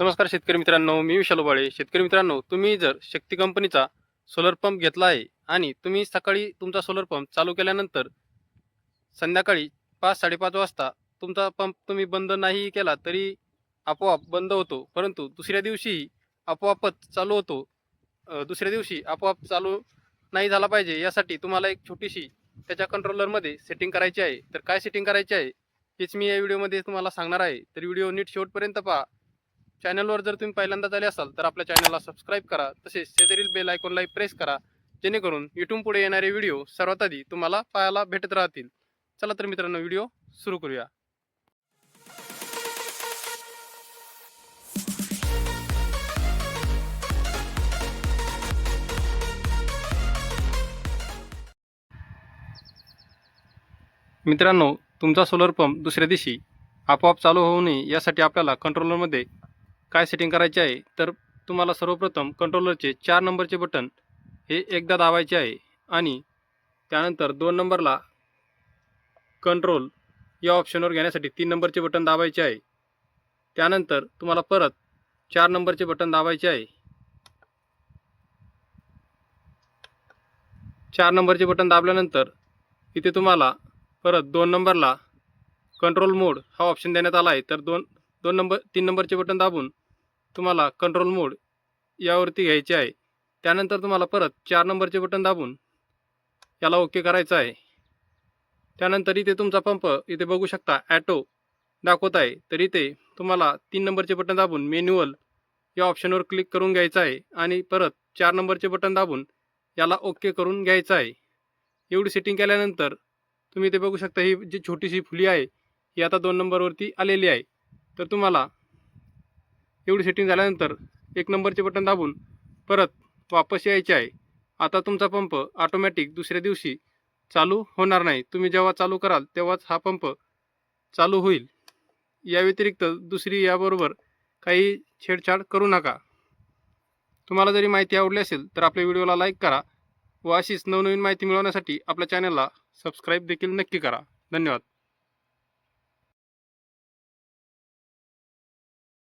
नमस्कार शेतकरी मित्रांनो, मी विशाल ओबाळे. शेतकरी मित्रांनो, तुम्ही जर शक्ती कंपनीचा सोलर पंप घेतला आहे आणि तुम्ही सकाळी तुमचा सोलर पंप चालू केल्यानंतर संध्याकाळी 5-5:30 वाजता तुमचा पंप तुम्ही बंद नाही केला तरी आपोआप बंद होतो, परंतु दुसऱ्या दिवशी आपोआपच चालू होतो. दुसऱ्या दिवशी आपोआप चालू नाही झाला पाहिजे यासाठी तुम्हाला एक छोटीशी त्याच्या कंट्रोलरमध्ये सेटिंग करायची आहे. तर काय सेटिंग करायची आहे हेच मी या व्हिडिओमध्ये तुम्हाला सांगणार आहे. तर व्हिडिओ नीट शेवटपर्यंत पहा. चॅनलवर जर तुम्ही पहिल्यांदाच आले असाल तर आपल्या चॅनलला सबस्क्राईब करा, तसेच शेजारील बेल आयकॉनलाही प्रेस करा, जेणेकरून इथून पुढे येणारे व्हिडिओ सर्वात आधी तुम्हाला पाहायला भेटत राहतील. चला तर मित्रांनो, व्हिडिओ सुरू करूया. मित्रांनो, तुमचा सोलर पंप दुसऱ्या दिवशी आपोआप चालू होऊ नये यासाठी आपल्याला कंट्रोलरमध्ये काय सेटिंग करायचे आहे. तर तुम्हाला सर्वप्रथम कंट्रोलरचे 4 नंबरचे बटन हे एकदा दाबायचे आहे आणि त्यानंतर 2 नंबरला कंट्रोल या ऑप्शनवर घेण्यासाठी 3 नंबरचे बटन दाबायचे आहे. त्यानंतर तुम्हाला परत 4 नंबरचे बटन दाबायचे आहे. 4 नंबरचे बटन दाबल्यानंतर इथे तुम्हाला परत 2 नंबरला कंट्रोल मोड हा ऑप्शन देण्यात आला आहे. तर 3 नंबरचे बटन दाबून तुम्हाला कंट्रोल मोड यावरती घ्यायचे आहे. त्यानंतर तुम्हाला परत 4 नंबरचे बटन दाबून याला ओके करायचं आहे. त्यानंतर इथे तुमचा पंप इथे बघू शकता ॲटो दाखवत आहे. तर इथे तुम्हाला 3 नंबरचे बटन दाबून मॅन्युअल या ऑप्शनवर क्लिक करून घ्यायचं आहे आणि परत 4 नंबरचे बटन दाबून याला ओके करून घ्यायचं आहे. एवढी सेटिंग केल्यानंतर तुम्ही इथे बघू शकता ही जी छोटीशी फुली आहे ही आता 2 नंबरवरती आलेली आहे. तर तुम्हाला एवढी सेटिंग झाल्यानंतर 1 नंबरचे बटन दाबून परत वापस यायचे आहे. आता तुमचा पंप ऑटोमॅटिक दुसऱ्या दिवशी चालू होणार नाही. तुम्ही जेव्हा चालू कराल तेव्हाच हा पंप चालू होईल. या व्यतिरिक्त दुसरी याबरोबर काही छेडछाड करू नका. तुम्हाला जरी माहिती आवडली असेल तर आपल्या व्हिडिओला लाईक करा व अशीच नवनवीन माहिती मिळवण्यासाठी आपल्या चॅनलला सबस्क्राईब देखील नक्की करा. धन्यवाद.